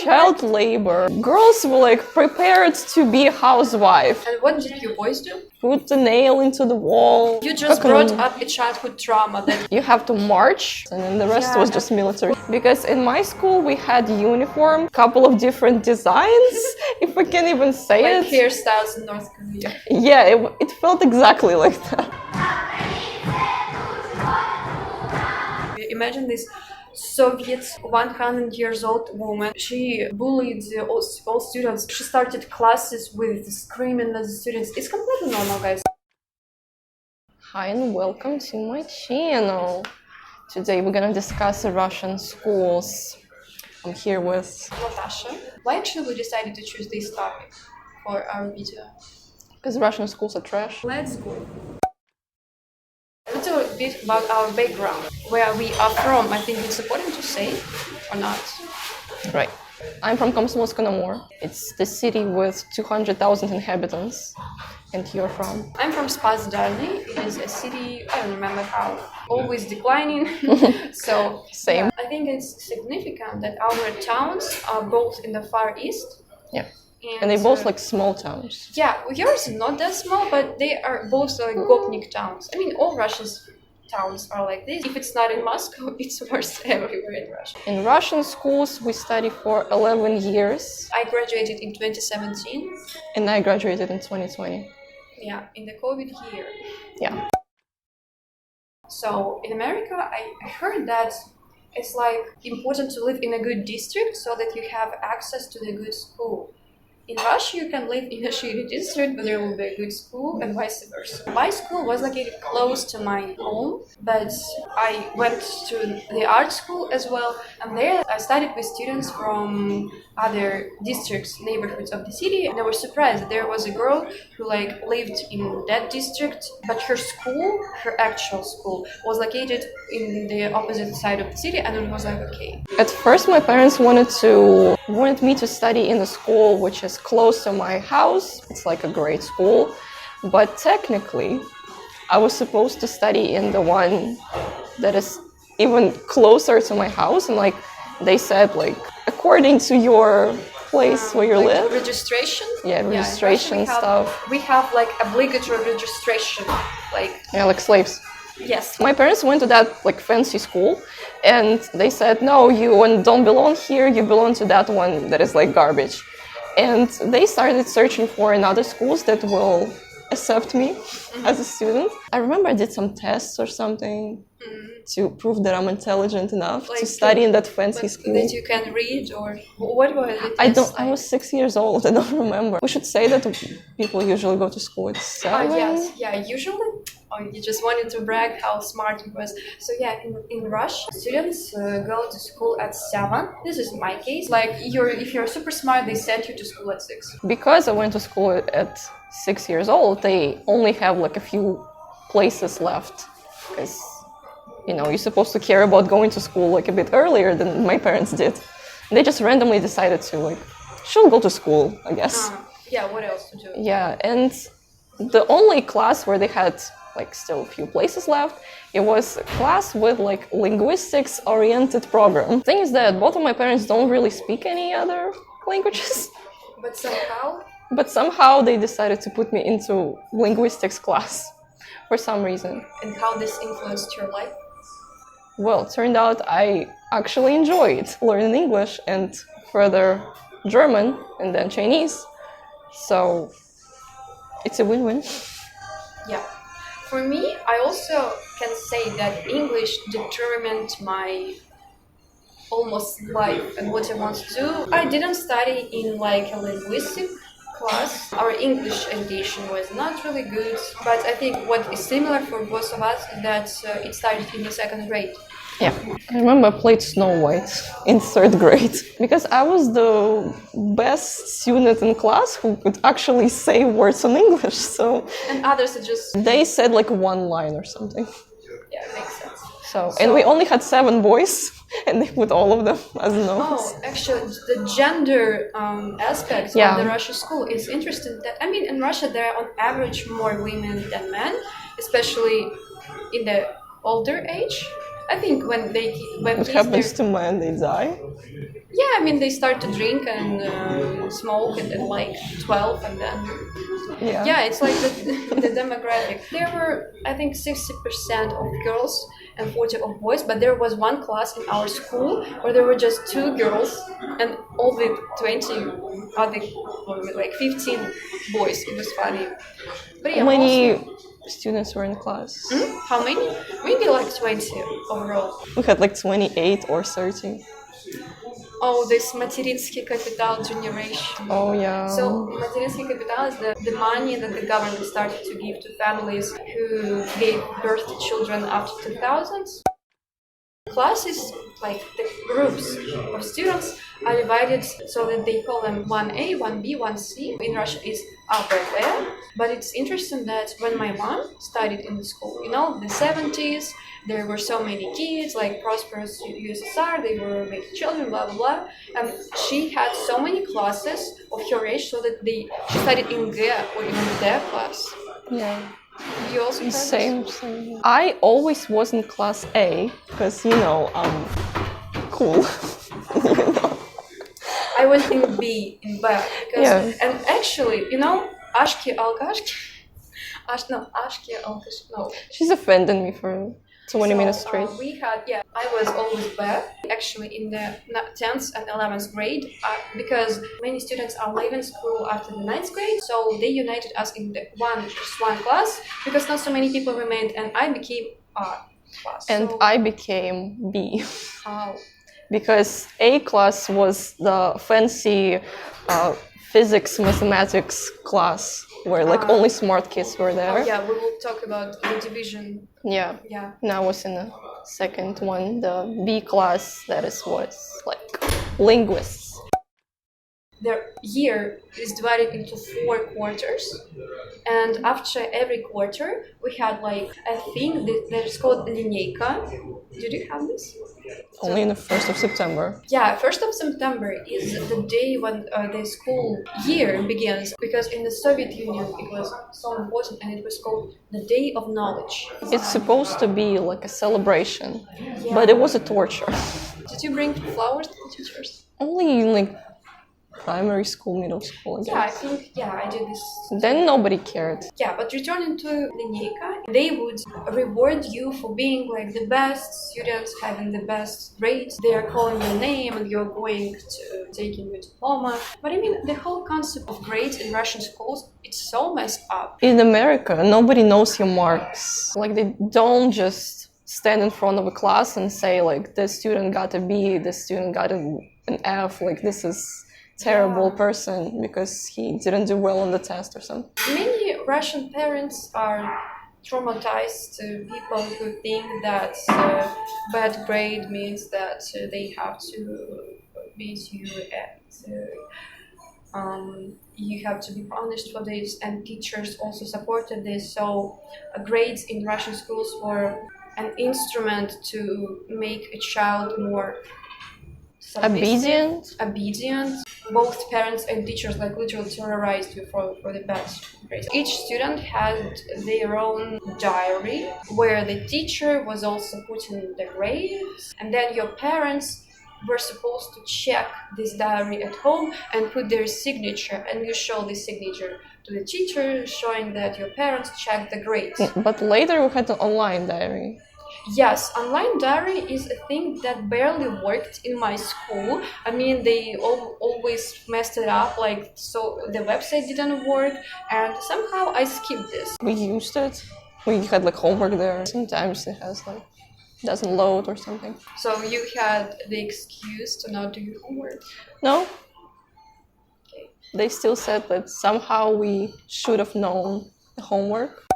child labor. Girls were like prepared to be a housewife. And what did you boys do? Put the nail into the wall. You just brought up a childhood trauma that You have to march, and then the rest was just military. Because in my school we had uniform, couple of different designs, if I can even say like it. hairstyles in North Korea. Yeah, it felt exactly like that. Imagine this Soviet 100 years old woman. She bullied all students. She started classes with screaming at the students. It's completely normal, guys. Hi and welcome to my channel. Today we're gonna discuss Russian schools. I'm here with Natasha. Why actually we decided to choose this topic for our video? because Russian schools are trash. Let's go. A little bit about our background, where we are from. I think it's important to say, or not. Right. I'm from Komsomolsk-on-Amur. It's the city with 200,000 inhabitants. And you're from? I'm from Spasdarny. It is a city, I don't remember how, always declining. So Same. I think it's significant that our towns are both in the Far East. Yeah. And they're both like small towns. Yeah, yours is not that small, but they are both like Gopnik towns. I mean, all Russia's towns are like this. If it's not in Moscow, it's worse everywhere in Russia. In Russian schools, we study for 11 years. I graduated in 2017. And I graduated in 2020. Yeah, in the COVID year. Yeah. So in America, I heard that it's like important to live in a good district so that you have access to the good school. In Russia, you can live in a shitty district, but there will be a good school, and vice versa. My school was located close to my home, but I went to the art school as well, and there I studied with students from other districts, neighborhoods of the city, and I was surprised that there was a girl who like lived in that district, but her school, her actual school, was located in the opposite side of the city, and it was like, okay. At first, my parents wanted me to study in a school which is close to my house. It's like a great school, but technically, I was supposed to study in the one that is even closer to my house, and like they said, like according to your place where you like live. Registration? Yeah, registration stuff. We have like obligatory registration, like Yeah, like slaves. yes. My parents went to that like fancy school, and they said, no, you don't belong here, you belong to that one that is like garbage. And they started searching for another schools that will accept me as a student. I remember I did some tests or something to prove that I'm intelligent enough to study in that fancy school. That you can read, or what was it? I was 6 years old, I don't remember. We should say that people usually go to school at 7. Yes, yeah, usually. Oh, you just wanted to brag how smart it was. So yeah, in Russia, students go to school at 7. This is my case. Like, if you're super smart, they send you to school at 6. Because I went to school at 6 years old, they only have like a few places left. Because, you know, you're supposed to care about going to school like a bit earlier than my parents did. They just randomly decided to like, she'll go to school, I guess. Yeah, what else to do? Yeah, and the only class where they had like still a few places left, it was a class with like linguistics oriented program. Thing is that both of my parents don't really speak any other languages. But somehow they decided to put me into linguistics class for some reason. And how this influenced your life? Well, it turned out I actually enjoyed learning English and further German and then Chinese. So it's a win-win. Yeah. For me, I also can say that English determined my almost life and what I want to do. I didn't study in like a linguistic class. Our English education was not really good, but I think what is similar for both of us is that it started in the 2nd grade. Yeah, I remember I played Snow White in 3rd grade because I was the best student in class who could actually say words in English. So and others are just they said like one line or something. Yeah, it makes sense. So and we only had 7 boys, and they put all of them as no's. Oh, actually, the gender aspect of the Russian school is interesting. That I mean, in Russia there are on average more women than men, especially in the older age. I think when What kids, happens to men? They die? yeah, I mean they start to drink and smoke at like 12, and then yeah, it's like the demographic. There were, I think, 60% of girls and 40 of boys, but there was one class in our school where there were just 2 girls and only 20 other, or like 15 boys. It was funny. But yeah, How many mostly, students were in class? how many? Maybe like 20 overall. We had like 28 or 30. Oh, this материнский capital generation. Oh yeah. So материнский capital is the money that the government started to give to families who gave birth to children after 2000s. Classes, like the groups of students, are divided so that they call them 1A, 1B, 1C. In Russian, it's ABB. But it's interesting that when my mom studied in the school, the 70s, there were so many kids, like prosperous USSR, they were making children, blah, blah, blah. And she had so many classes of her age so that she studied in G or even D class. Yeah. You also had Same. I always was in class A because I'm cool. I was in B, in B, because, and actually, Ashki Alkashki, Ashki Alkash, no. She's offending me for 20 minutes straight. I was always B, actually in the 10th and 11th grade, because many students are leaving school after the 9th grade, so they united us in the 1+1 class, because not so many people remained, and I became R class. And I became B. How? Because A class was the fancy physics, mathematics class where only smart kids were there. Oh, yeah, we will talk about the division. Yeah. Now I was in the second one, the B class, was linguists. Their year is divided into 4 quarters, and after every quarter we had a thing that is called linейка. Did you have this? Only in the 1st of September. Yeah, 1st of September is the day when the school year begins, because in the Soviet Union it was so important, and it was called the Day of Knowledge. It's supposed to be like a celebration, but it was a torture. Did you bring flowers to the teachers? Only in primary school, middle school, I guess. I did this. Then nobody cared. Yeah, but returning to linейка, they would reward you for being the best students, having the best grades. They are calling your name and you're going to taking your diploma. But I mean, the whole concept of grades in Russian schools, it's so messed up. In America, nobody knows your marks. They don't just stand in front of a class and say this student got a B, this student got an F, this is terrible person because he didn't do well on the test or something. Many Russian parents are traumatized people who think that bad grade means that they have to beat you and you have to be punished for this, and teachers also supported this. So grades in Russian schools were an instrument to make a child more obedient. Both parents and teachers literally terrorized you for the bad grades. Each student had their own diary where the teacher was also putting the grades, and then your parents were supposed to check this diary at home and put their signature, and you show the signature to the teacher showing that your parents checked the grades. But later we had an online diary. Yes, online diary is a thing that barely worked in my school. I mean, they always messed it up, so the website didn't work, and somehow I skipped this. We used it. We had homework there. Sometimes it has doesn't load or something. So you had the excuse to not do your homework? No. Okay. They still said that somehow we should have known the homework.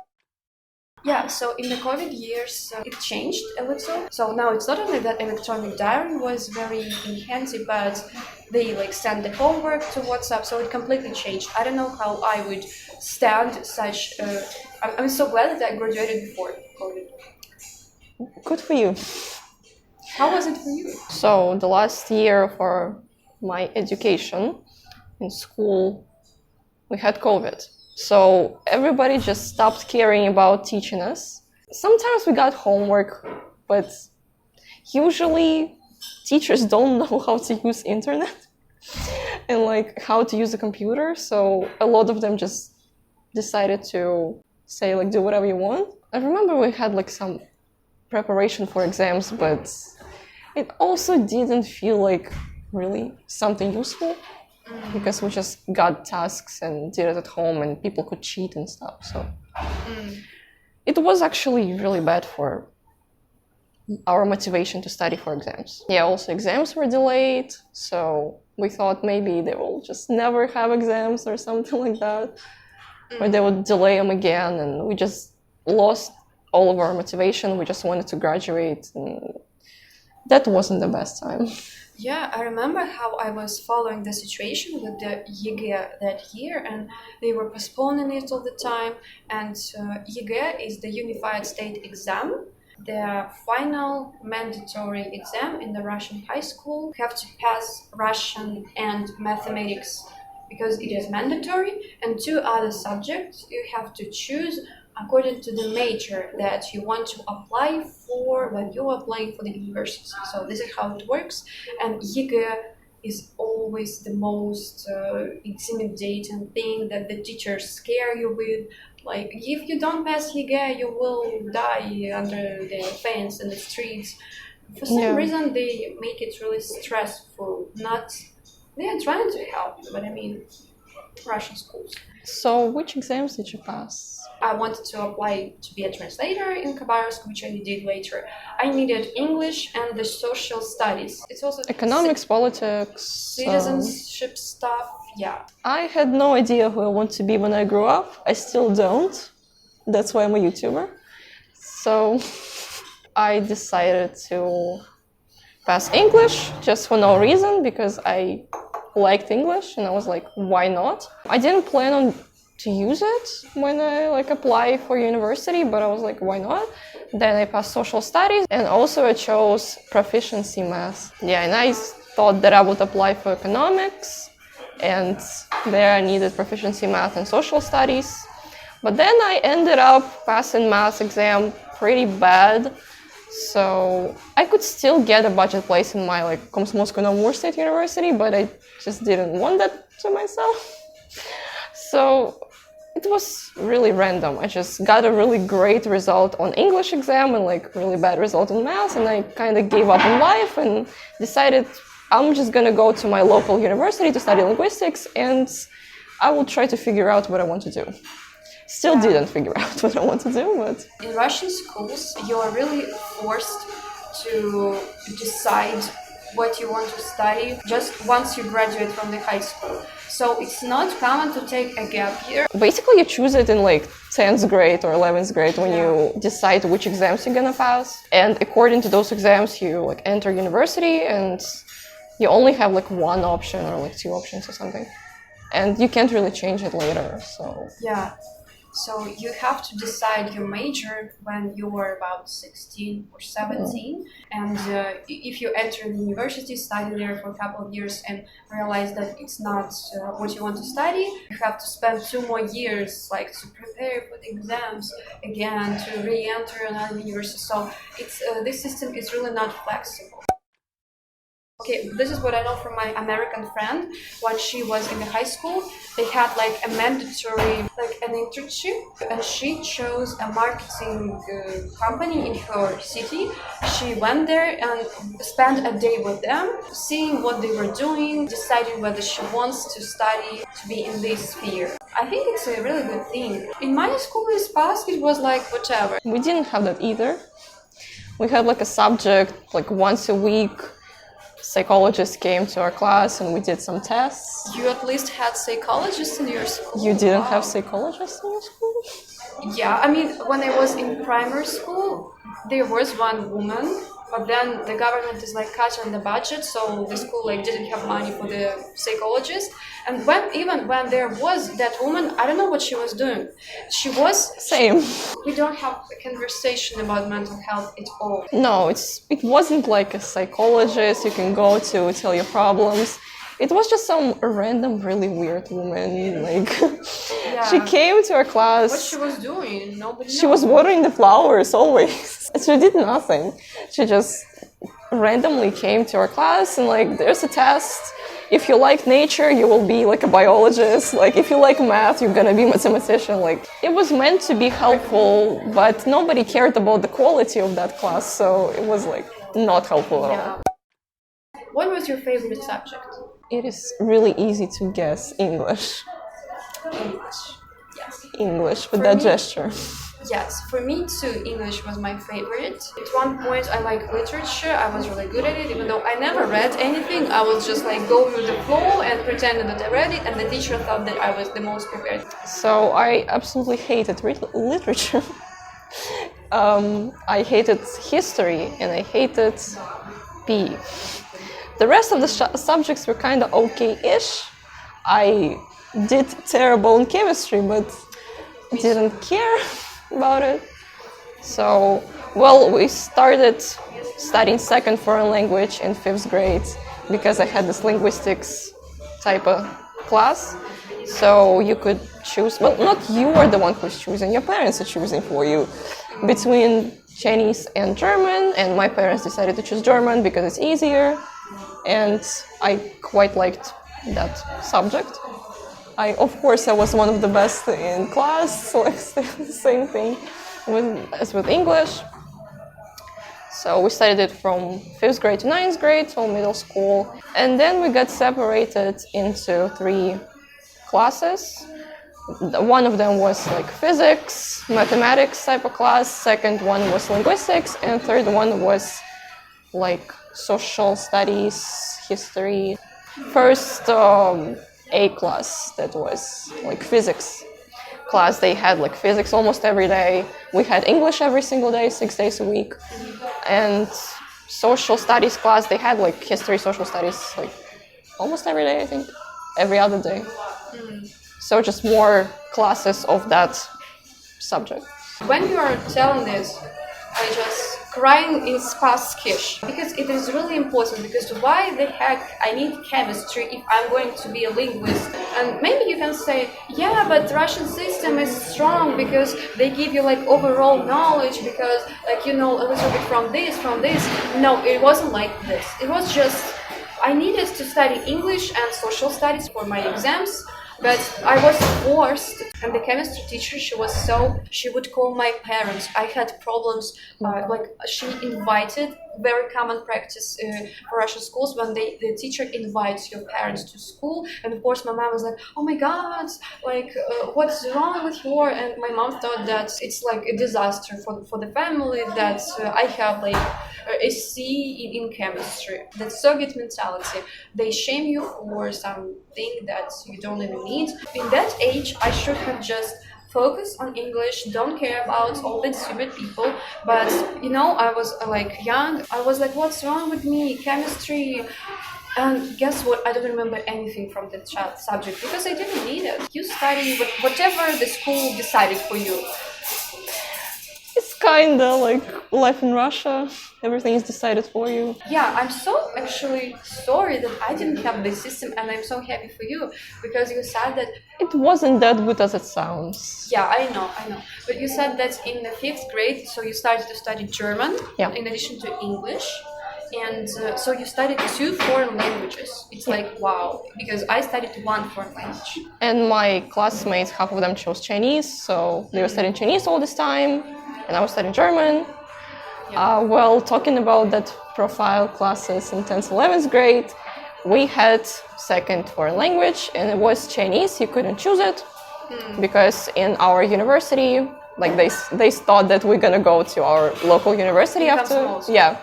Yeah, so in the COVID years, it changed a little. So now it's not only that electronic diary was very handy, but they send the homework to WhatsApp, so it completely changed. I don't know how I would stand such. I'm so glad that I graduated before COVID. Good for you. How was it for you? So the last year for my education in school, we had COVID. So everybody just stopped caring about teaching us. Sometimes we got homework, but usually teachers don't know how to use internet and like how to use a computer, so a lot of them just decided to say like do whatever you want. I remember we had like some preparation for exams, but it also didn't feel like really something useful because we just got tasks and did it at home and people could cheat and stuff. So it was actually really bad for our motivation to study for exams. Yeah, also exams were delayed, so we thought maybe they will just never have exams or something like that, or they would delay them again, and we just lost all of our motivation. We just wanted to graduate, and that wasn't the best time. Yeah, I remember how I was following the situation with the ЕГЭ that year, and they were postponing it all the time. And ЕГЭ is the Unified State Exam, the final mandatory exam in the Russian high school. You have to pass Russian and mathematics because it is mandatory, and 2 other subjects you have to choose according to the major that you want to apply for when you are applying for the university. So this is how it works. And ЕГЭ is always the most intimidating thing that the teachers scare you with. Like, if you don't pass ЕГЭ, you will die under the fence in the streets. For some reason, they make it really stressful. They are trying to help, but I mean, Russian schools. So which exams did you pass? I wanted to apply to be a translator in Khabarovsk, which I did later. I needed English and the social studies. It's also economics, politics, citizenship stuff. Yeah. I had no idea who I want to be when I grew up. I still don't. That's why I'm a YouTuber. So I decided to pass English just for no reason, because I liked English and I was like, why not? I didn't plan on to use it when I like apply for university, but I was like, why not? Then I passed social studies, and also I chose proficiency math. Yeah, and I thought that I would apply for economics, and there I needed proficiency math and social studies. But then I ended up passing math exam pretty bad, so I could still get a budget place in my like Komsomolskoye-na-Amur State University, but I just didn't want that to myself. So it was really random. I just got a really great result on English exam and like really bad result on math, and I kind of gave up on life and decided I'm just gonna go to my local university to study linguistics, and I will try to figure out what I want to do. Still didn't figure out what I want to do, but... In Russian schools, you are really forced to decide what you want to study just once you graduate from the high school. So it's not common to take a gap year. Basically, you choose it in like 10th grade or 11th grade when you decide which exams you're gonna pass. And according to those exams, you like enter university, and you only have like 1 option or like 2 options or something. And you can't really change it later, so... Yeah. So you have to decide your major when you are about 16 or 17. And if you enter the university, study there for a couple of years and realize that it's not what you want to study, you have to spend 2 more years like to prepare for the exams again, to re-enter another university. So it's this system is really not flexible. Okay, this is what I know from my American friend. When she was in the high school, they had like a mandatory, like an internship, and she chose a marketing company in her city. She went there and spent a day with them, seeing what they were doing, deciding whether she wants to study to be in this sphere. I think it's a really good thing. In my school this past, it was like whatever. We didn't have that either. We had like a subject like once a week. Psychologist came to our class and we did some tests. You at least had psychologists in your school? You didn't have psychologists in your school? Yeah, I mean, when I was in primary school, there was one woman, but then the government is like cutting the budget, so the school like didn't have money for the psychologist. And even when there was that woman, I don't know what she was doing. She was... Same. We don't have a conversation about mental health at all. No, it wasn't like a psychologist you can go to tell your problems. It was just some random, really weird woman. Like, she came to our class. What she was doing, nobody knows. She was watering the flowers always. She did nothing. She just randomly came to our class and like, there's a test. If you like nature, you will be like a biologist. Like if you like math, you're gonna be a mathematician. Like it was meant to be helpful, but nobody cared about the quality of that class, so it was like not helpful at all. What was your favorite subject? It is really easy to guess English. English. Yes. English with For that me- gesture. Yes, for me too, English was my favorite. At one point, I liked literature. I was really good at it, even though I never read anything. I would just like go with the flow and pretend that I read it, and the teacher thought that I was the most prepared. So I absolutely hated literature. I hated history and I hated PE. The rest of the subjects were kind of okay-ish. I did terrible in chemistry, but didn't care about it. So, well, we started studying second foreign language in 5th grade because I had this linguistics type of class. So you could choose, well, not you are the one who's choosing, your parents are choosing for you between Chinese and German, and my parents decided to choose German because it's easier, and I quite liked that subject. Of course, I was one of the best in class, so like same thing as with English. So we studied it from 5th grade to 9th grade, till middle school, and then we got separated into 3 classes. One of them was like physics, mathematics type of class, second one was linguistics, and third one was like social studies, history. First A class, that was like physics class. They had like physics almost every day. We had English every single day, 6 days a week. And social studies class, they had like history, social studies like almost every day, I think, every other day. So just more classes of that subject. When you are telling this, I just crying in spaskish because it is really important. Because why the heck I need chemistry if I'm going to be a linguist? And maybe you can say, yeah, but the Russian system is strong because they give you like overall knowledge because like you know a little bit from this. No, it wasn't like this. It was just I needed to study English and social studies for my exams. But I was forced, and the chemistry teacher, she would call my parents. I had problems, like she invited, very common practice for Russian schools, when the teacher invites your parents to school, and of course my mom was like, oh my god, like what's wrong with you? And my mom thought that it's like a disaster for the family, that I have like a C in chemistry. That's Soviet mentality. They shame you for something that you don't even need. In that age, I should have just focused on English, don't care about all the stupid people. But you know, I was like young. I was like, what's wrong with me? Chemistry. And guess what? I don't remember anything from that subject because I didn't need it. You study whatever the school decided for you. It's kinda like life in Russia. Everything is decided for you. Yeah, I'm so actually sorry that I didn't have this system, and I'm so happy for you because you said that. It wasn't that good as it sounds. Yeah, I know. But you said that in the 5th grade, so you started to study German in addition to English. And so you studied 2 foreign languages. It's like, wow, because I studied 1 foreign language. And my classmates, half of them chose Chinese, so they were studying Chinese all this time, and I was studying German. Well, talking about that profile classes in 10th, 11th grade, we had second foreign language, and it was Chinese. You couldn't choose it because in our university, like they thought that we're gonna go to our local university after. Yeah,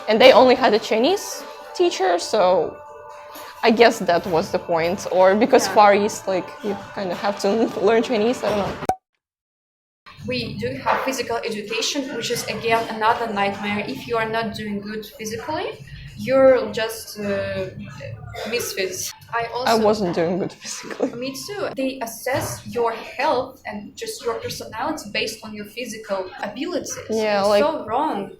and they only had a Chinese teacher, so I guess that was the point. Or because Far East, like you kind of have to learn Chinese. I don't know. We do have physical education, which is again another nightmare. If you are not doing good physically, you're just misfits. I wasn't doing good physically. Me too. They assess your health and just your personality based on your physical abilities. Yeah, it's like so wrong.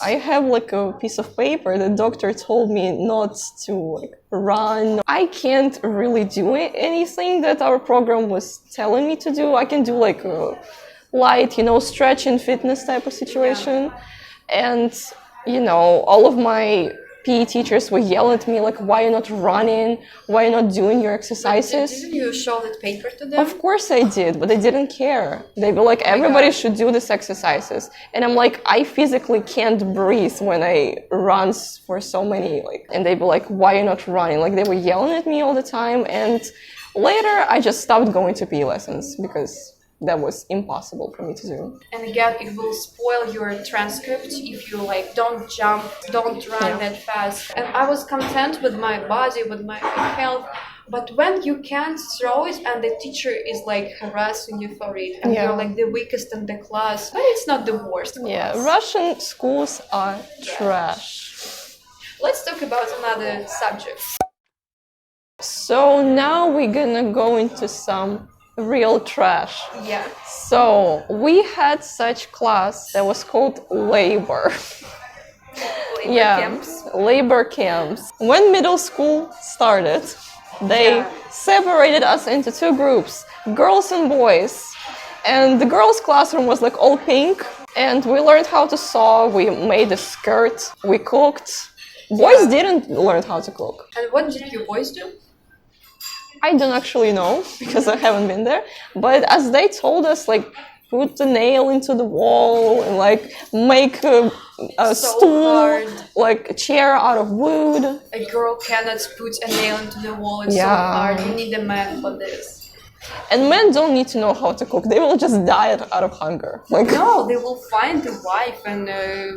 I have like a piece of paper. The doctor told me not to like run. I can't really do anything that our program was telling me to do. I can do like a light, stretch and fitness type of situation. And you know, all of my PE teachers would yell at me like, why are you not running? Why are you not doing your exercises? Didn't you show that paper to them? Of course I did, but they didn't care. They were like, everybody should do these exercises. And I'm like, I physically can't breathe when I run for so many, like, and they were like, why are you not running? Like, they were yelling at me all the time. And later I just stopped going to PE lessons because that was impossible for me to do. And again, it will spoil your transcript if you like don't jump, don't run that fast. And I was content with my body, with my health. But when you can't throw it and the teacher is like harassing you for it and you're like the weakest in the class, but it's not the worst class. Yeah, Russian schools are trash. Let's talk about another subject. So now we're gonna go into some real trash. Yeah. So we had such class that was called labor. Camps. Labor camps. When middle school started, they separated us into two groups, girls and boys. And the girls' classroom was like all pink, and we learned how to sew, we made a skirt, we cooked. Boys didn't learn how to cook. And what did you boys do? I don't actually know because I haven't been there, but as they told us, like, put the nail into the wall and like make a stool, like a chair out of wood. A girl cannot put a nail into the wall, it's so hard, you need a man for this. And men don't need to know how to cook, they will just die out of hunger. Like, no, they will find a wife and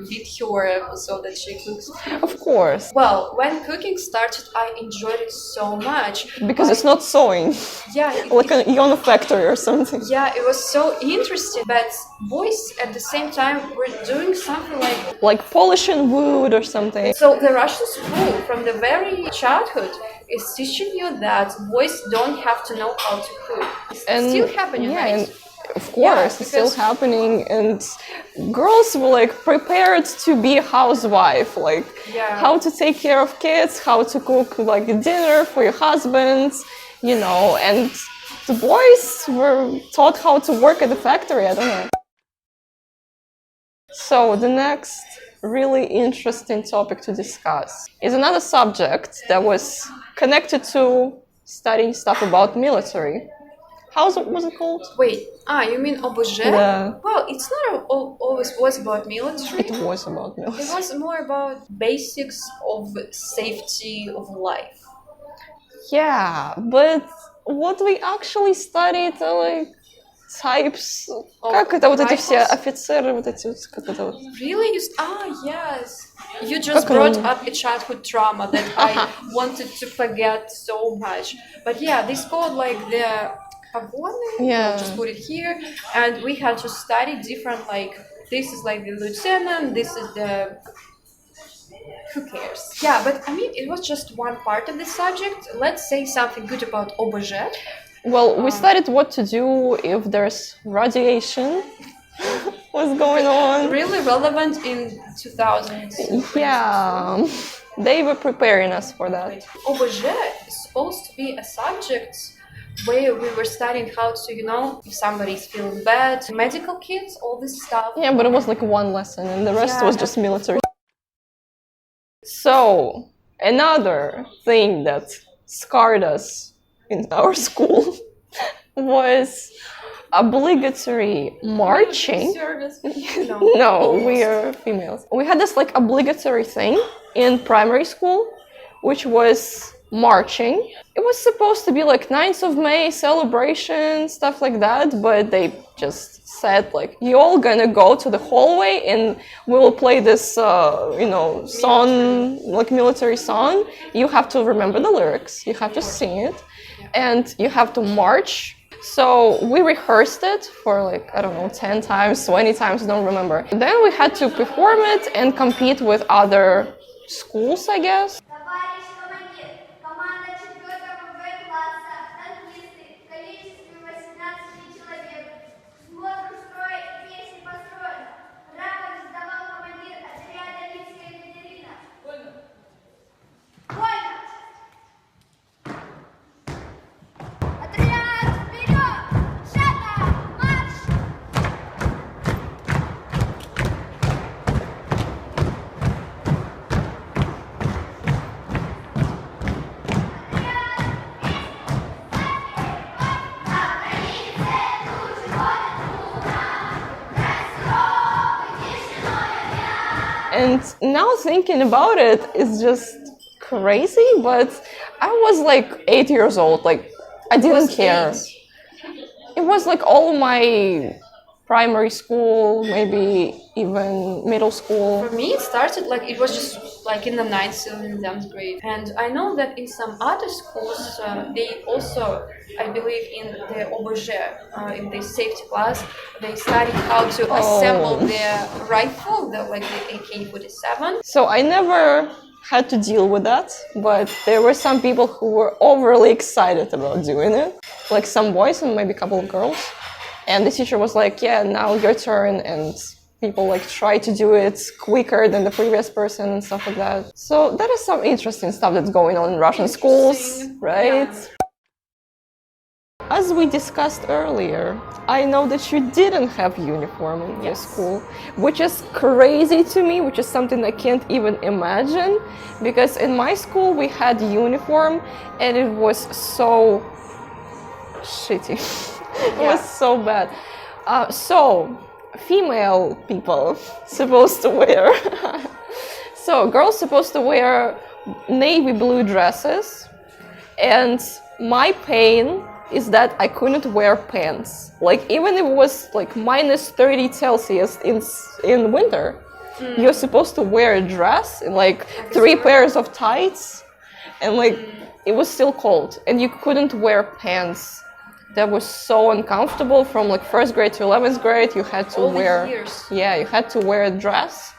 beat her so that she cooks. Of course. Well, when cooking started, I enjoyed it so much. Because it's not sewing. Yeah. Like on a factory or something. Yeah, it was so interesting. But boys at the same time were doing something like polishing wood or something. So the Russian school, from the very childhood, is teaching you that boys don't have to know how to cook. It's still happening, right? And of course, it's still happening. And girls were like prepared to be a housewife, like how to take care of kids, how to cook like dinner for your husbands, you know. And the boys were taught how to work at the factory. I don't know. So the next really interesting topic to discuss is another subject that was connected to studying stuff about military. How was it called? Wait, you mean obligatory? Yeah. Well, it's not always was about military. It was about military. It was more about basics of safety of life. Yeah, but what we actually studied like types. Как это вот эти все офицеры, вот эти вот, как это вот? Really? Yes. You just brought up a childhood trauma that I wanted to forget so much. But yeah, this called like the pogony. Yeah. We'll just put it here, and we had to study different like this is like the lieutenant, this is the. Who cares? Yeah, but I mean, it was just one part of the subject. Let's say something good about obligatory. Well, we studied what to do if there's radiation. What's going on? Really relevant in 2000s. Yeah, they were preparing us for that. Obligatory is supposed to be a subject where we were studying how to, you know, if somebody's feeling bad, medical kits, all this stuff. Yeah, but it was like one lesson and the rest was just military. So, another thing that scarred us in our school was obligatory marching. No, we are females. We had this like obligatory thing in primary school, which was marching. It was supposed to be like 9th of May celebration, stuff like that, but they just said like, you all gonna go to the hallway and we will play this, song, like military song. You have to remember the lyrics, you have to sing it, and you have to march. So we rehearsed it for like, I don't know, 10 times, 20 times, I don't remember. Then we had to perform it and compete with other schools, I guess. And now thinking about it is just crazy, but I was like 8 years old, like I didn't care. It was like all my primary school, maybe even middle school. For me, it started like it was just like in the 9th and 10th grade. And I know that in some other schools, they also, I believe, in the obligatory, in the safety class, they study how to assemble the rifle, like the AK-47. So I never had to deal with that, but there were some people who were overly excited about doing it, like some boys and maybe a couple of girls. And the teacher was like, yeah, now your turn, and people like try to do it quicker than the previous person and stuff like that. So that is some interesting stuff that's going on in Russian schools, right? Yeah. As we discussed earlier, I know that you didn't have uniform in your school, which is crazy to me, which is something I can't even imagine, because in my school we had uniform and it was so shitty. It was so bad. So, female people supposed to wear... So, girls supposed to wear navy blue dresses, and my pain is that I couldn't wear pants. Like, even if it was like minus 30 Celsius in winter, you're supposed to wear a dress and like 3 pairs of tights, and like it was still cold, and you couldn't wear pants. That was so uncomfortable. From like 1st grade to 11th grade, you had to wear... Yeah, you had to wear a dress.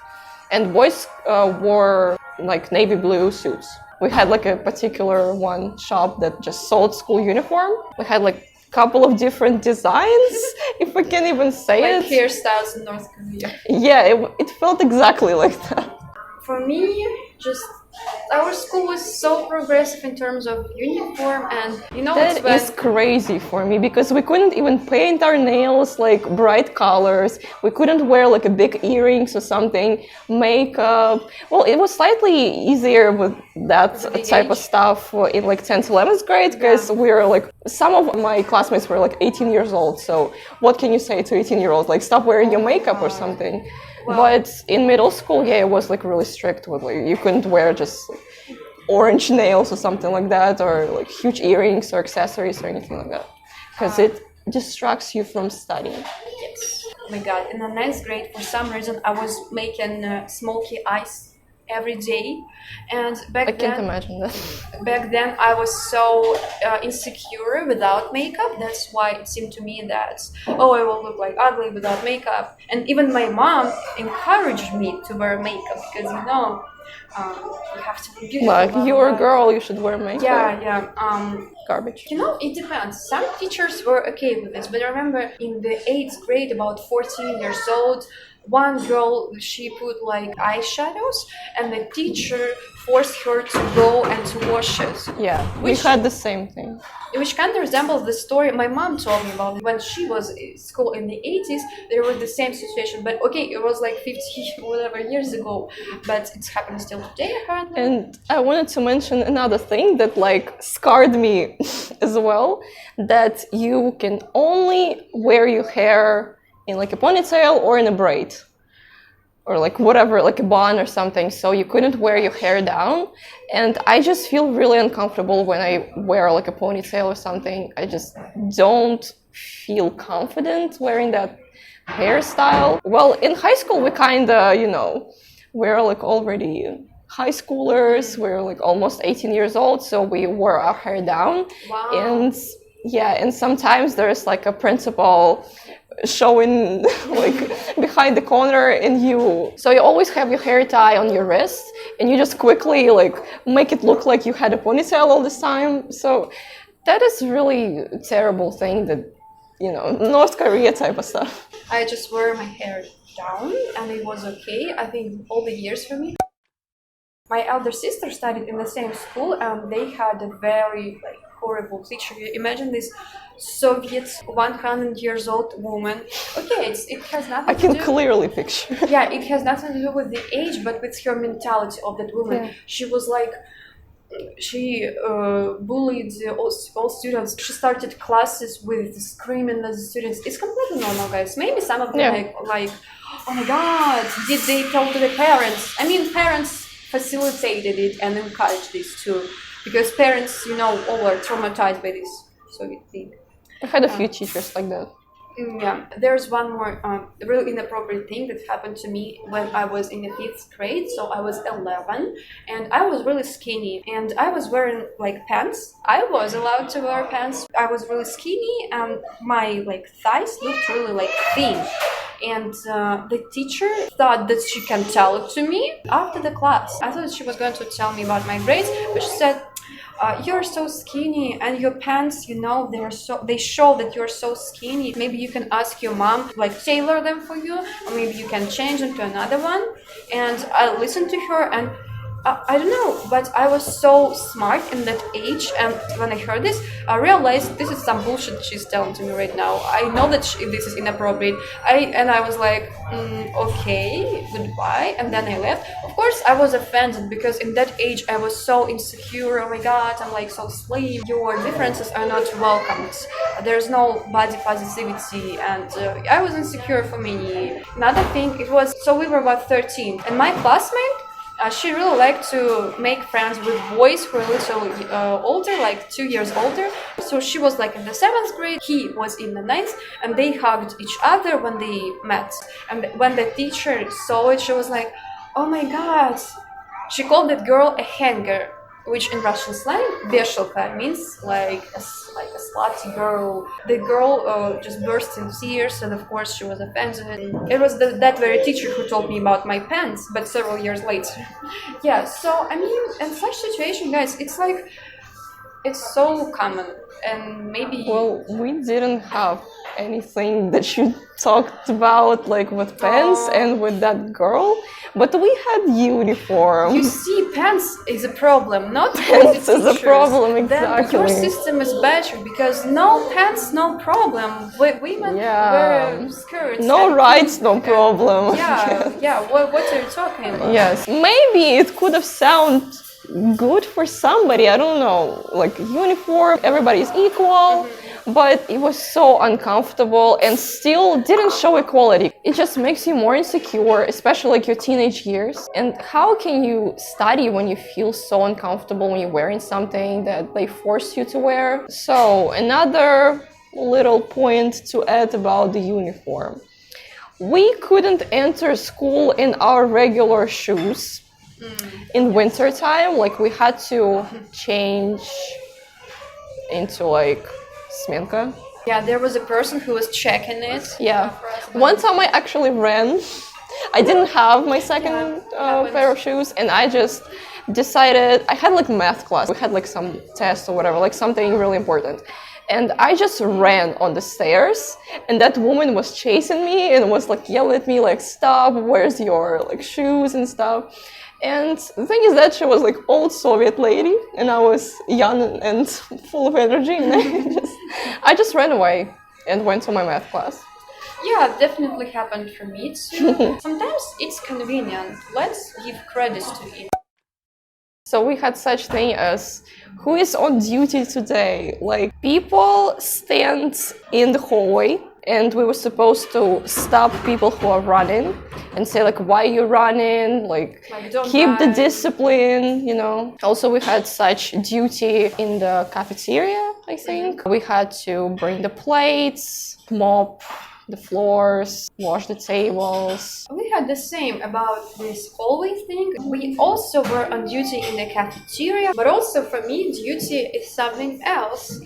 And boys wore like navy blue suits. We had like a particular one shop that just sold school uniform. We had like a couple of different designs, if I can even say like it. Like hairstyles in North Korea. Yeah, it felt exactly like that. For me, just... our school was so progressive in terms of uniform, and you know that is crazy for me, because we couldn't even paint our nails like bright colors. We couldn't wear like a big earrings or something, makeup. Well, it was slightly easier with that type of stuff in like 10th, 11th grade, because we were like, some of my classmates were like 18 years old. So what can you say to 18-year-olds? Like, stop wearing your makeup or something. Wow. But in middle school, it was like really strict with like you couldn't wear just like, orange nails or something like that, or like huge earrings or accessories or anything like that, because it distracts you from studying. Yes. Oh my God! In the 9th grade, for some reason, I was making smoky eyes every day, and I can't imagine that. Back then, I was so insecure without makeup. That's why it seemed to me that, oh, I will look like ugly without makeup. And even my mom encouraged me to wear makeup, because you know, you have to be beautiful. Like, you're a girl, you should wear makeup. Yeah. Garbage. You know, it depends. Some teachers were okay with this, but I remember in the 8th grade, about 14 years old, one girl, she put like eyeshadows, and the teacher forced her to go and to wash it. Yeah, we had the same thing. Which kind of resembles the story my mom told me about when she was in school in the 80s. There was the same situation, but okay, it was like 50 whatever years ago, but it's happening still today apparently. And I wanted to mention another thing that like scarred me as well, that you can only wear your hair in like a ponytail or in a braid, or like whatever, like a bun or something, so you couldn't wear your hair down. And I just feel really uncomfortable when I wear like a ponytail or something. I just don't feel confident wearing that hairstyle. Well, in high school we kinda, you know, we're like already high schoolers, we're like almost 18 years old, so we wore our hair down. Wow. And yeah, and sometimes there's like a principal showing like behind the corner, and you always have your hair tie on your wrist, and you just quickly like make it look like you had a ponytail all this time. So that is really a terrible thing, that, you know, North Korea type of stuff. I just wear my hair down, and it was okay, I think, all the years for me. My elder sister studied in the same school, and they had a very like horrible teacher. You imagine this Soviet 100 years old woman. Okay, it has nothing to do... I can clearly picture. Yeah, it has nothing to do with the age, but with her mentality of that woman. Yeah. She was like, she bullied all students. She started classes with screaming at the students. It's completely normal, guys. Maybe some of them like oh my god, did they tell to the parents? I mean, parents facilitated it and encouraged this too, because parents, all are traumatized by this Soviet thing. I had a few teachers like that. Yeah, there's one more really inappropriate thing that happened to me when I was in the 5th grade. So I was 11 and I was really skinny and I was wearing like pants. I was allowed to wear pants. I was really skinny and my like thighs looked really like thin. And the teacher thought that she can tell it to me after the class. I thought she was going to tell me about my grades, but she said, you're so skinny and your pants, they show that you're so skinny. Maybe you can ask your mom, like tailor them for you, or maybe you can change them to another one. And I listened to her and I don't know, but I was so smart in that age, and when I heard this, I realized this is some bullshit she's telling to me right now. I know that this is inappropriate. I was like, okay, goodbye, and then I left. Of course, I was offended because in that age I was so insecure. Oh my god, I'm like so slim. Your differences are not welcomed. There's no body positivity, and I was insecure for me. Another thing, so we were about 13, and my classmate. She really liked to make friends with boys who were a little older, like 2 years older. So she was like in the 7th grade, he was in the 9th, and they hugged each other when they met. And when the teacher saw it, she was like, oh my god. She called that girl a hanger, which in Russian slang, veshelka, means like a slutty girl. The girl just burst into tears, and of course she was offended. It was that very teacher who told me about my pants, but several years later. Yeah, so I mean, in such situation, guys, it's like, it's so common, and maybe... Well, we didn't have anything that you talked about, like with pants and with that girl, but we had uniform. You see, pants is a problem, not pants is a problem, exactly. Then your system is better because no pants, no problem. Women wear skirts. No rights, no problem. Yeah. What are you talking about? Yes, maybe it could have sounded good for somebody, I don't know, like uniform, everybody's equal, but it was so uncomfortable and still didn't show equality. It just makes you more insecure, especially like your teenage years. And how can you study when you feel so uncomfortable when you're wearing something that they forced you to wear? So another little point to add about the uniform. We couldn't enter school in our regular shoes. In winter time, like we had to change into like smenka. Yeah, there was a person who was checking it. Yeah. One time I actually ran. I didn't have my second pair of shoes, and I just decided, I had like math class. We had like some test or whatever, like something really important. And I just ran on the stairs, and that woman was chasing me and was like yelling at me like, stop, where's your like shoes and stuff. And the thing is that she was like old Soviet lady, and I was young and full of energy, and I just ran away and went to my math class. Yeah, definitely happened for me too. Sometimes it's convenient. Let's give credit to it. So we had such thing as who is on duty today? Like people stand in the hallway, and we were supposed to stop people who are running and say like, why are you running? Like keep run. the discipline, Also we had such duty in the cafeteria, I think. We had to bring the plates, mop the floors, wash the tables. We had the same about this hallway thing. We also were on duty in the cafeteria, but also for me, duty is something else.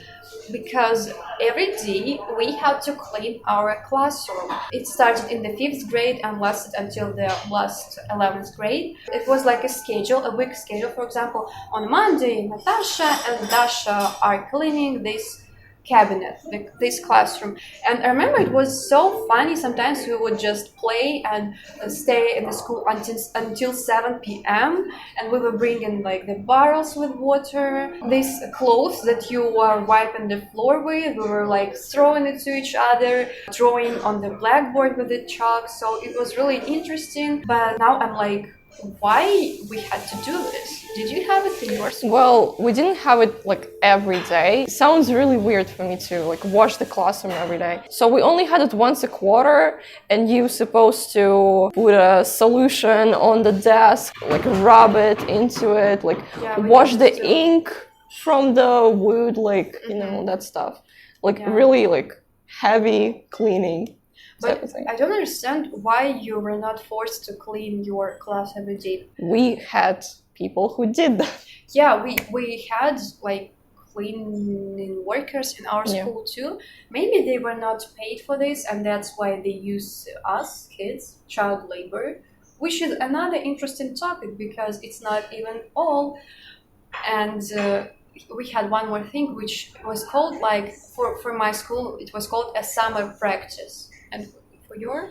Because every day we had to clean our classroom. It started in the 5th grade and lasted until the last 11th grade. It was like a week schedule. For example, on Monday, Natasha and Dasha are cleaning this cabinet, this classroom. And I remember it was so funny. Sometimes we would just play and stay in the school until 7 p.m. and we were bringing like the barrels with water, these clothes that you were wiping the floor with. We were like throwing it to each other, drawing on the blackboard with the chalk. So it was really interesting. But now I'm like why we had to do this. Did you have it in your school? Well, we didn't have it like every day. It sounds really weird for me to like wash the classroom every day. So we only had it once a quarter, and you're supposed to put a solution on the desk, like rub it into it, like wash the ink from the wood, like, you know, that stuff. Like really like heavy cleaning. But I don't understand why you were not forced to clean your class every day. We had people who did that. Yeah, we had like cleaning workers in our school too. Maybe they were not paid for this, and that's why they use us kids, child labor, which is another interesting topic because it's not even all. And we had one more thing which was called, like, for my school it was called a summer practice, and for your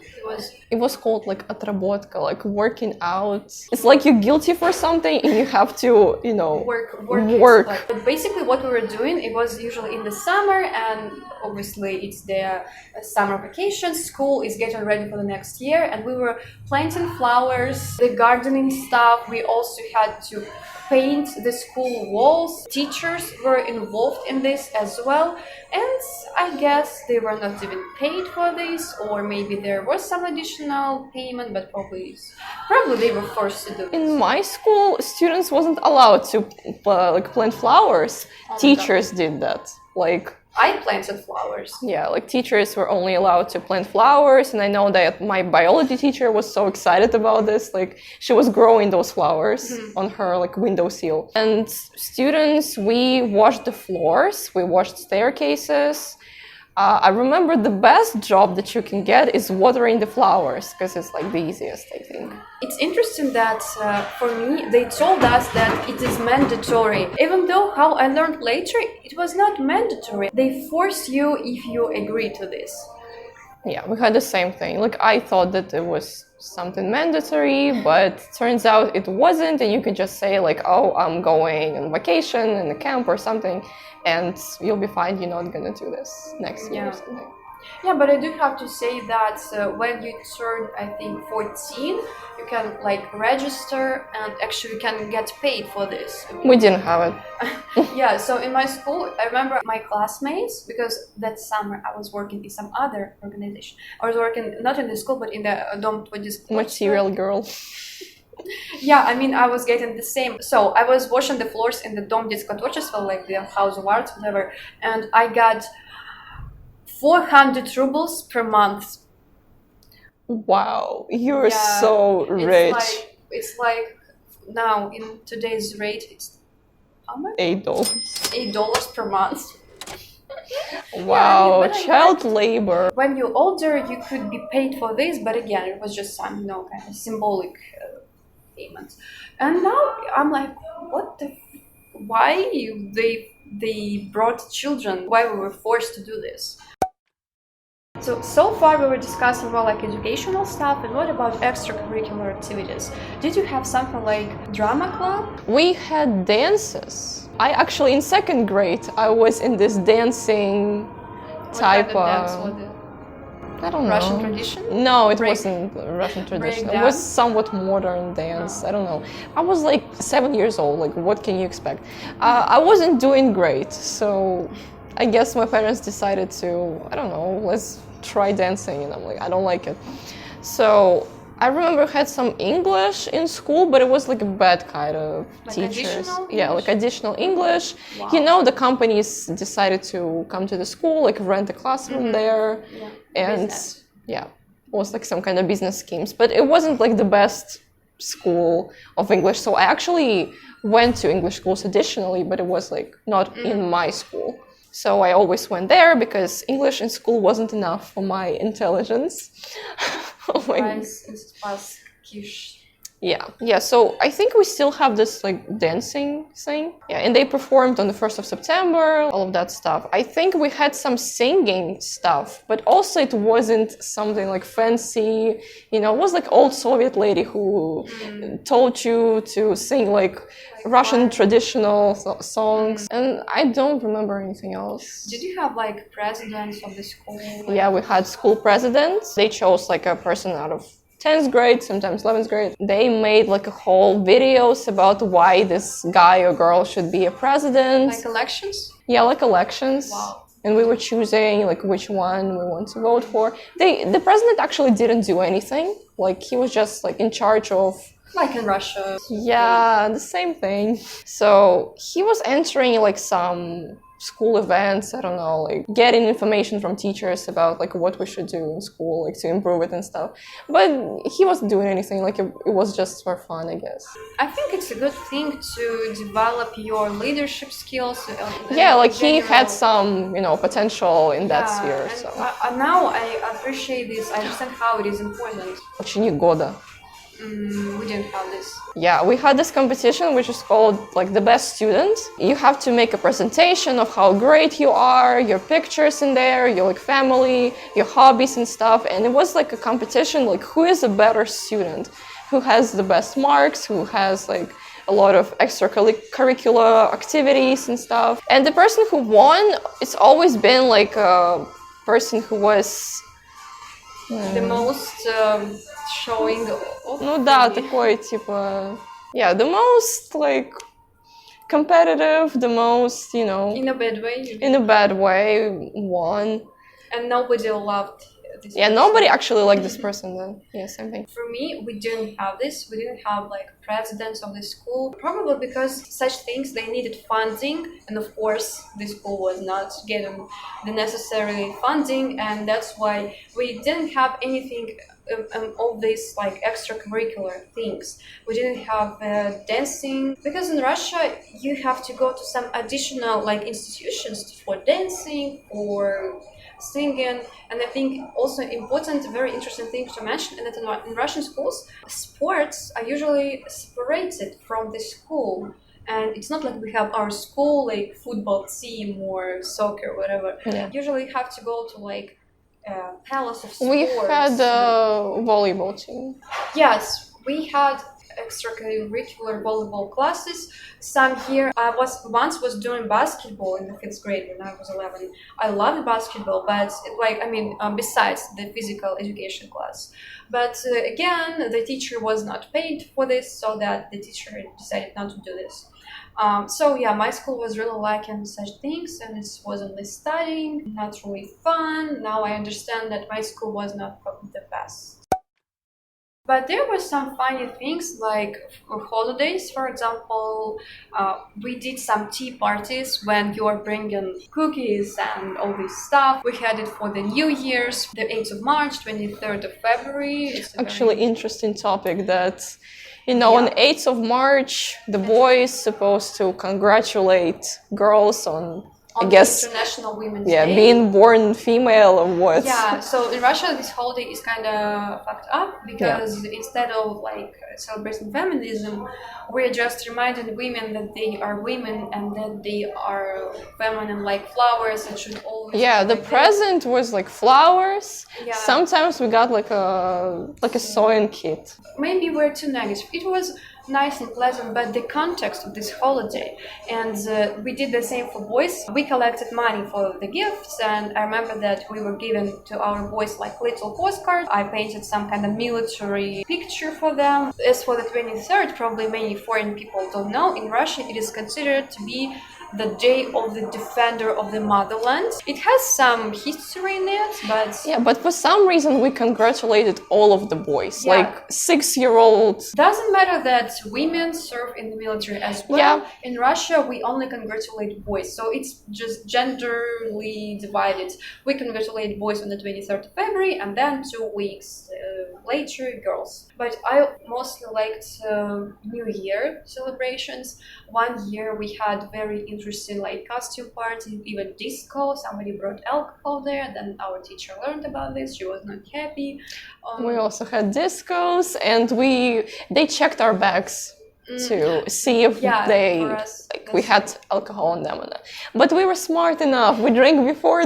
it was called like отработка, like working out. It's like you're guilty for something and you have to, you know, work. But basically what we were doing, it was usually in the summer, and obviously it's the summer vacation, school is getting ready for the next year, and we were planting flowers, the gardening stuff. We also had to paint the school walls. Teachers were involved in this as well, and I guess they were not even paid for this, or maybe there was some additional payment, but probably they were forced to do it. In my school, students wasn't allowed to like plant flowers. Teachers did that. Like I planted flowers. Yeah, like teachers were only allowed to plant flowers, and I know that my biology teacher was so excited about this. Like she was growing those flowers on her like windowsill. And students, we washed the floors, we washed staircases. I remember the best job that you can get is watering the flowers, because it's like the easiest, I think. It's interesting that for me, they told us that it is mandatory. Even though how I learned later, it was not mandatory. They force you if you agree to this. Yeah, we had the same thing. Like I thought that it was something mandatory, but turns out it wasn't, and you could just say like, oh, I'm going on vacation in a camp or something, and you'll be fine, you're not gonna do this next year or something. Yeah, but I do have to say that when you turn, I think, 14, you can like register and actually can get paid for this. We didn't have it. Yeah, so in my school, I remember my classmates, because that summer I was working in some other organization. I was working not in the school, but in the Dom 20. Material girl. Yeah, I mean, I was getting the same. So I was washing the floors in the Dom Детского творчества, like the House of Arts, whatever, and I got 400 rubles per month. Wow, you're so rich. It's like now in today's rate, it's how much? $8. $8 per month. Wow, yeah, child labor. When you're older, you could be paid for this, but again, it was just some, kind of symbolic payment. And now I'm like, what the? Why they brought children? Why we were forced to do this? So far we were discussing more like educational stuff, and what about extracurricular activities? Did you have something like drama club? We had dances. I actually, in second grade, I was in this dancing type of dance was it? I don't know. Russian tradition? No, it wasn't Russian tradition. It was somewhat modern dance. I don't know. I was like 7 years old. Like, what can you expect? I wasn't doing great, so I guess my parents decided to, I don't know, let's try dancing, and I'm like, I don't like it. So I remember I had some English in school, but it was like a bad kind of teachers. Yeah, like additional English. Wow. You know, the companies decided to come to the school, like rent a classroom there, and it was like some kind of business schemes. But it wasn't like the best school of English, so I actually went to English schools additionally, but it was like not in my school. So I always went there because English in school wasn't enough for my intelligence. Yeah, so I think we still have this like dancing thing. Yeah, and they performed on the 1st of September, all of that stuff. I think we had some singing stuff, but also it wasn't something like fancy. You know, it was like old Soviet lady who taught you to sing like Russian traditional songs, and I don't remember anything else. Did you have like presidents of the school? Yeah, we had school presidents. They chose like a person out of 10th grade, sometimes 11th grade. They made like a whole videos about why this guy or girl should be a president. Like elections? Yeah, like elections. Wow. And we were choosing like which one we want to vote for. The president actually didn't do anything. Like he was just like in charge of. Like in Russia. Yeah, the same thing. So he was entering like some school events, I don't know, like getting information from teachers about like what we should do in school, like to improve it and stuff. But he wasn't doing anything, like it was just for fun, I guess. I think it's a good thing to develop your leadership skills. Yeah, like he had some, potential in that sphere. And So. Now I appreciate this. I understand how it is important. Ученик года. We didn't have this. Yeah, we had this competition which is called like the best student. You have to make a presentation of how great you are, your pictures in there, your like family, your hobbies and stuff. And it was like a competition, like who is a better student, who has the best marks, who has like a lot of extracurricular activities and stuff. And the person who won, it's always been like a person who was the most showing off. Ну да, такой типа, yeah, the most like competitive, the most, in a bad way. In a bad way, won. And nobody loved this. Yeah, nobody actually liked this person then. Yeah, same thing. For me, we didn't have this. We didn't have like presidents of the school. Probably because such things, they needed funding. And of course, the school was not getting the necessary funding. And that's why we didn't have anything of these like extracurricular things. We didn't have dancing. Because in Russia, you have to go to some additional like institutions for dancing, for singing. And I think also important, very interesting thing to mention, and that in Russian schools, sports are usually separated from the school. And it's not like we have our school, like football team or soccer, whatever. Yeah. Usually you have to go to like palace of sports. We had a volleyball team. Yes, we had extracurricular volleyball classes. Some here, I was doing basketball in the 5th grade when I was 11. I loved basketball, but besides the physical education class. But again, the teacher was not paid for this, so that the teacher decided not to do this. So yeah, my school was really lacking such things, and it was only studying, not really fun. Now I understand that my school was not probably the best. But there were some funny things like holidays, for example. We did some tea parties when you are bringing cookies and all this stuff. We had it for the New Year's, the 8th of March, 23rd of February. It's actually interesting topic that, on 8th of March, the boys supposed to congratulate girls on I guess International Women's Day. Being born female or what? Yeah, so in Russia this holiday is kind of fucked up because instead of like celebrating feminism, we're just reminding women that they are women and that they are feminine like flowers and should always. Yeah, the present was like flowers. Yeah. Sometimes we got like a sewing kit. Maybe we're too negative. It was nice and pleasant, but the context of this holiday, and we did the same for boys. We collected money for the gifts, and I remember that we were given to our boys like little postcards. I painted some kind of military picture for them. As for the 23rd, probably many foreign people don't know, in Russia it is considered to be the day of the defender of the motherland. It has some history in it, but... Yeah, but for some reason we congratulated all of the boys, like 6-year-olds. Doesn't matter that women serve in the military as well. Yeah. In Russia, we only congratulate boys, so it's just genderly divided. We congratulate boys on the 23rd of February, and then 2 weeks later, girls. But I mostly liked New Year celebrations. One year we had very interesting like costume party, even disco. Somebody brought alcohol there. Then our teacher learned about this. She was not happy. We also had discos, and they checked our bags to see if we had alcohol on them. But we were smart enough. We drank before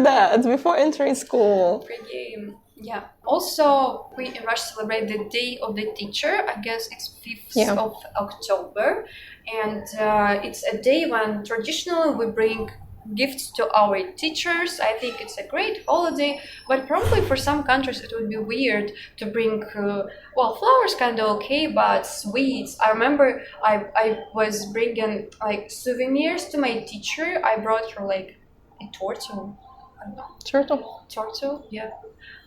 entering school. Pre-game. Yeah. Also, we in Russia celebrate the Day of the Teacher. I guess it's 5th of October. And it's a day when traditionally we bring gifts to our teachers. I think it's a great holiday, but probably for some countries it would be weird to bring, well, flowers kind of okay, but sweets. I remember I was bringing like souvenirs to my teacher. I brought her like a turtle. I don't know. Turtle, yeah.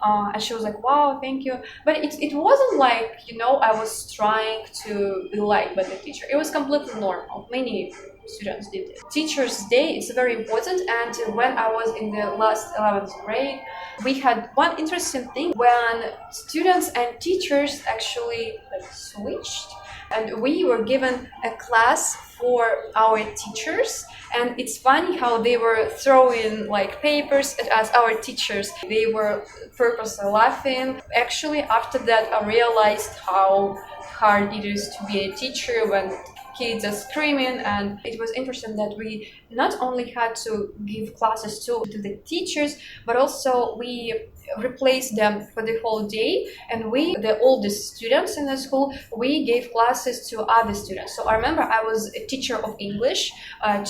And she was like, wow, thank you. But it wasn't like, I was trying to be liked by the teacher. It was completely normal. Many students did it. Teachers' Day, it's very important. And when I was in the last 11th grade, we had one interesting thing when students and teachers actually like switched. And we were given a class for our teachers, and it's funny how they were throwing like papers at us, our teachers. They were purposely laughing. Actually, after that, I realized how hard it is to be a teacher when kids are screaming, and it was interesting that we not only had to give classes to the teachers, but also we replaced them for the whole day, and we, the oldest students in the school, we gave classes to other students. So I remember I was a teacher of English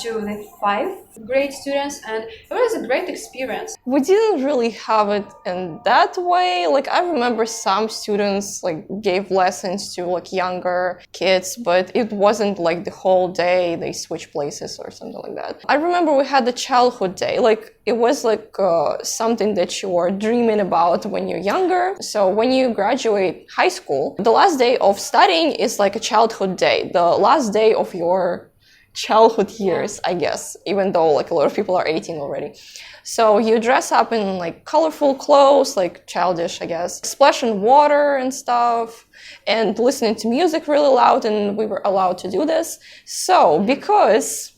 to the 5th grade students, and it was a great experience. We didn't really have it in that way. Like, I remember some students like gave lessons to like younger kids, but it wasn't like the whole day they switched places or something like that. I remember we had the childhood day. Like, it was like something that you are dreaming about when you're younger. So when you graduate high school, the last day of studying is like a childhood day, the last day of your childhood years, I guess, even though like a lot of people are 18 already. So you dress up in like colorful clothes, like childish, I guess, splash in water and stuff, and listening to music really loud, and we were allowed to do this. So because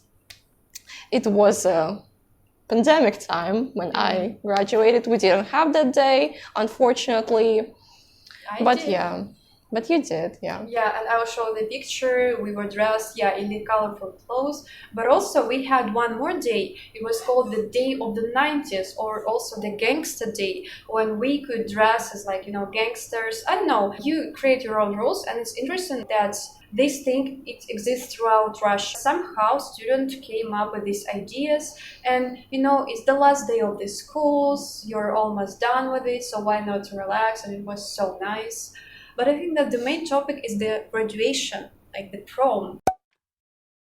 it was a pandemic time when I graduated, we didn't have that day, unfortunately. But you did, yeah. Yeah, and I will show the picture. We were dressed, in the colorful clothes. But also we had one more day. It was called the Day of the 90s, or also the Gangster Day, when we could dress as like, gangsters. I don't know. You create your own rules, and it's interesting that this thing, it exists throughout Russia. Somehow students came up with these ideas, and it's the last day of the schools, you're almost done with it, so why not relax? And it was so nice. But I think that the main topic is the graduation, like the prom.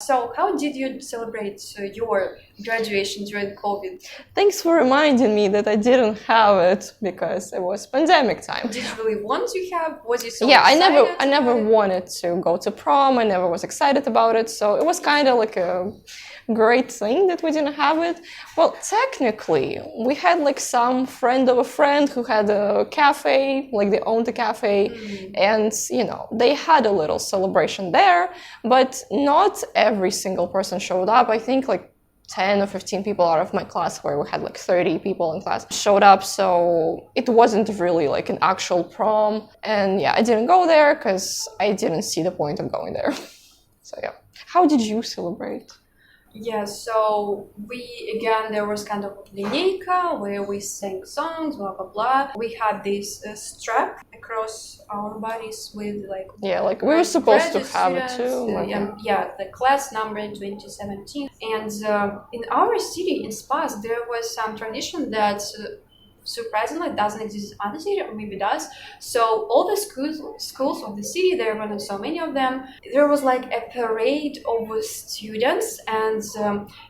So how did you celebrate your graduation during COVID? Thanks for reminding me that I didn't have it because it was pandemic time. Did you really want to have? Was you so excited? I never wanted to go to prom. I never was excited about it. So it was kind of like a great thing that we didn't have it. Well, technically, we had like some friend of a friend who had a cafe, like they owned a cafe, and they had a little celebration there, but not every single person showed up. I think like 10 or 15 people out of my class, where we had like 30 people in class, showed up, so it wasn't really like an actual prom. And I didn't go there because I didn't see the point of going there. So how did you celebrate? Yeah, so there was kind of lineyka where we sang songs, blah, blah, blah. We had this strap across our bodies with like... Yeah, like we were supposed to have it too. The class number 2017. And in our city, in Spas, there was some tradition that... surprisingly, it doesn't exist in other city, or maybe does. So all the schools of the city, there were not so many of them. There was like a parade of students, and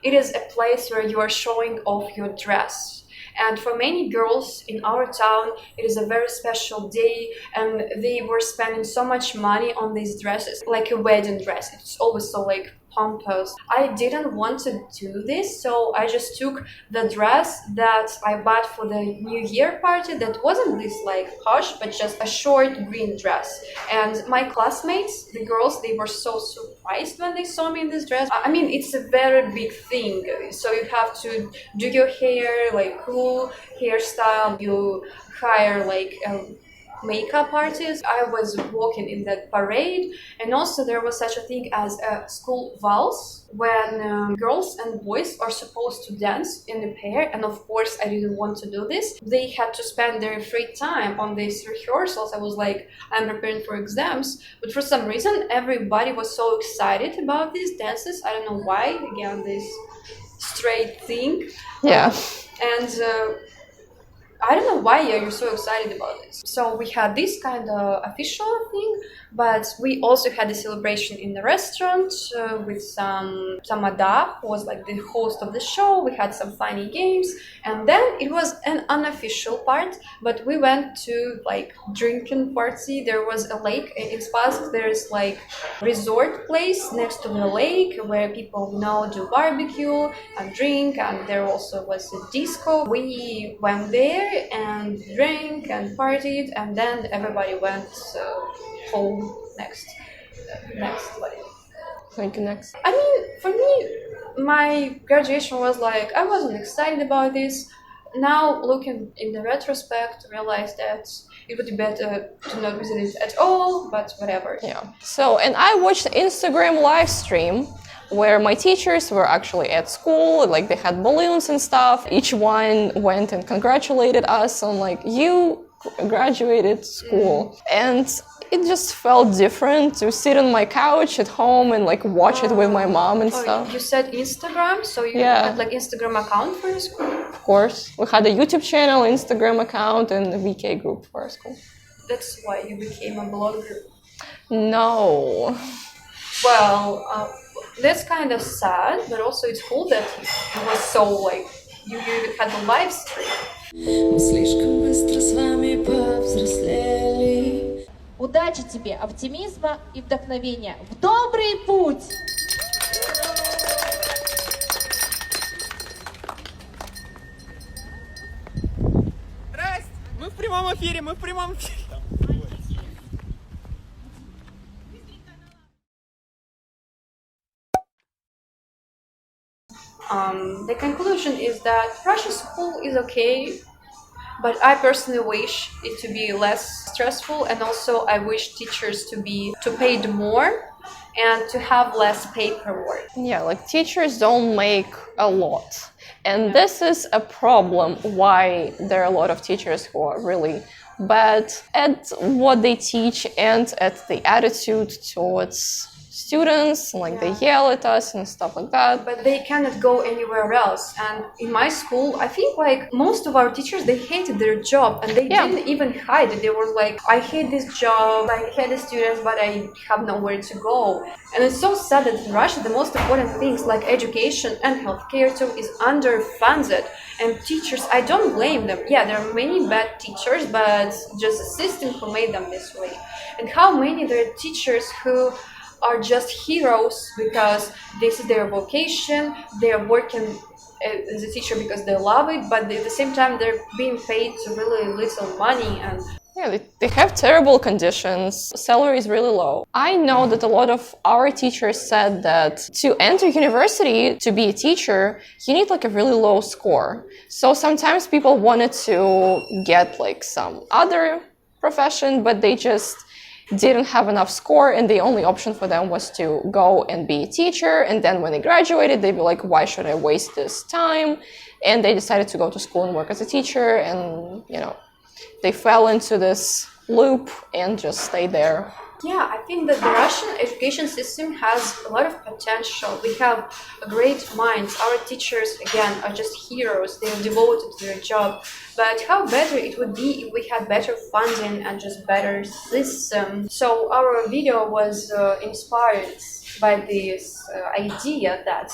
it is a place where you are showing off your dress. And for many girls in our town, it is a very special day, and they were spending so much money on these dresses, like a wedding dress. It's always so like pompous. I didn't want to do this, so I just took the dress that I bought for the New Year party that wasn't this like posh, but just a short green dress. And my classmates, the girls, they were so surprised when they saw me in this dress. I mean, it's a very big thing. So you have to do your hair, like cool hairstyle, you hire like makeup artist. I was walking in that parade, and also there was such a thing as a school valse when girls and boys are supposed to dance in a pair, and of course I didn't want to do this. They had to spend their free time on these rehearsals. I was like, I'm preparing for exams, but for some reason everybody was so excited about these dances. I don't know why. Again, this straight thing. Yeah. And I don't know why you're so excited about this. So we had this kind of official thing, but we also had a celebration in the restaurant with some Ada, who was like the host of the show. We had some funny games, and then it was an unofficial part. But we went to like drinking party. There was a lake in Spask. There's like resort place next to the lake where people do barbecue and drink, and there also was a disco. We went there and drank and partied, and then everybody went home next. Thank you, next. I mean, for me, my graduation was like, I wasn't excited about this. Now, looking in the retrospect, realize that it would be better to not visit it at all, but whatever. Yeah. So, and I watched Instagram live stream where my teachers were actually at school, like they had balloons and stuff. Each one went and congratulated us on like, you graduated school. And it just felt different to sit on my couch at home and like watch it with my mom and stuff. You said Instagram, so you had like Instagram account for your school? Of course. We had a YouTube channel, Instagram account, and a VK group for our school. That's why you became a blogger? No. Well, that's kind of sad, but also it's cool that it was so like, you even had a live stream. Мы слишком быстро с вами повзрослели. Удачи тебе, оптимизма и вдохновения. В добрый путь! Здрасте! Мы в прямом эфире, The conclusion is that Russian school is okay, but I personally wish it to be less stressful, and also I wish teachers to be paid more and to have less paperwork. Yeah, like teachers don't make a lot. And this is a problem why there are a lot of teachers who are really bad at what they teach and at the attitude towards students, like they yell at us and stuff like that. But they cannot go anywhere else. And in my school, I think like most of our teachers, they hated their job, and they didn't even hide it. They were like, I hate this job, I hate the students, but I have nowhere to go. And it's so sad that in Russia, the most important things like education and healthcare too is underfunded. And teachers, I don't blame them. Yeah, there are many bad teachers, but just the system who made them this way. And how many there are teachers who are just heroes because this is their vocation, they're working as a teacher because they love it, but at the same time they're being paid really little money. And yeah, they have terrible conditions, salary is really low. I know that a lot of our teachers said that to enter university, to be a teacher, you need like a really low score. So sometimes people wanted to get like some other profession, but they just didn't have enough score, and the only option for them was to go and be a teacher. And then when they graduated, they'd be like, why should I waste this time? And they decided to go to school and work as a teacher, and they fell into this loop and just stayed there. yeah, I think that the Russian education system has a lot of potential. We have great minds. Our teachers, again, are just heroes. They're devoted to their job. But how better it would be if we had better funding and just better system. So our video was inspired by this idea that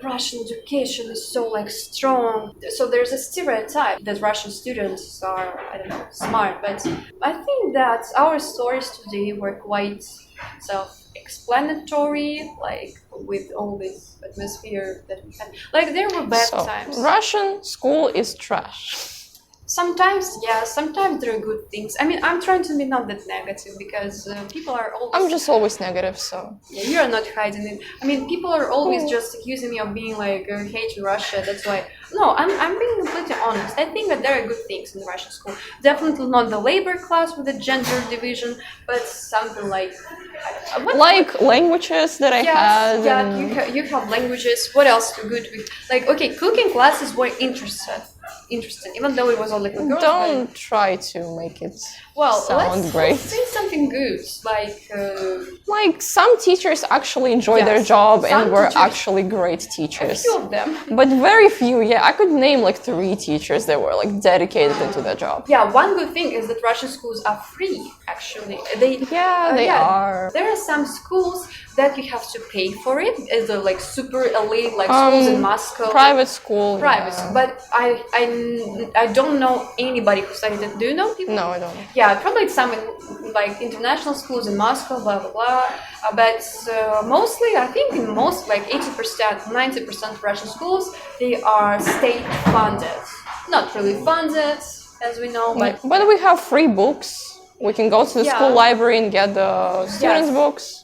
Russian education is so strong. So there's a stereotype that Russian students are, smart. But I think that our stories today were quite self-explanatory, with all this atmosphere that we had. There were bad times. Russian school is trash. Sometimes, yeah, sometimes there are good things. I mean, I'm trying to be not that negative because people are always... I'm just always negative, so... Yeah, you're not hiding it. I mean, people are always just accusing me of being hate Russia, that's why... No, I'm being completely honest. I think that there are good things in the Russian school. Definitely not the labor class with the gender division, but something languages that I had. Yeah, and... you have languages. What else good with... okay, cooking classes were interesting. interesting, even though it was only for girls. Don't try to make it sound great. Let's say something good, Like some teachers actually enjoy their job and were actually great teachers. A few of them. But very few, yeah. I could name like 3 teachers that were like dedicated into their job. Yeah, one good thing is that Russian schools are free, actually. They are. There are some schools that you have to pay for it, as a like super elite like schools in Moscow. Private school. But I don't know anybody who studied it. Do you know people? No, I don't. Yeah, probably some like international schools in Moscow, blah blah blah. But mostly, I think in most like 80%, 90% Russian schools, they are state funded. Not really funded, as we know, but we have free books. We can go to the school library and get the students' books.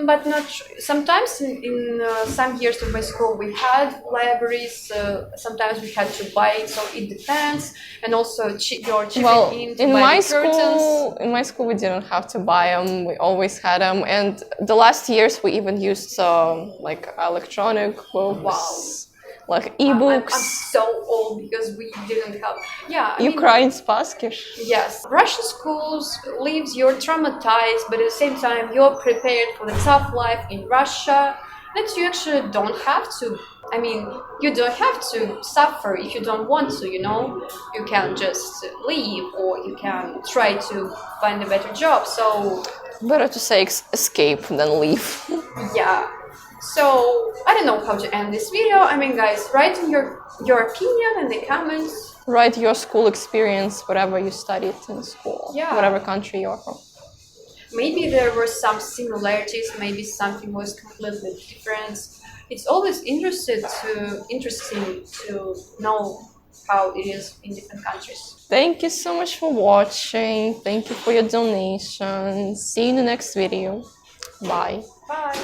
But not sometimes in some years of my school we had libraries. Sometimes we had to buy it, so it depends. And also you're chipping in my school we didn't have to buy them. We always had them, and the last years we even used like electronic books. Wow. Like e-books. I'm so old because we didn't have. Yeah. Ukraine's Paskish. Yes. Russian schools leaves you traumatized, but at the same time you're prepared for the tough life in Russia. That you actually don't have to. I mean, you don't have to suffer if you don't want to. You know, you can just leave, or you can try to find a better job. So better to say escape than leave. Yeah. So, I don't know how to end this video. I mean, guys, write in your opinion in the comments. Write your school experience, whatever you studied in school, whatever country you're from. Maybe there were some similarities, maybe something was completely different. It's always interesting to know how it is in different countries. Thank you so much for watching. Thank you for your donations. See you in the next video. Bye. Bye.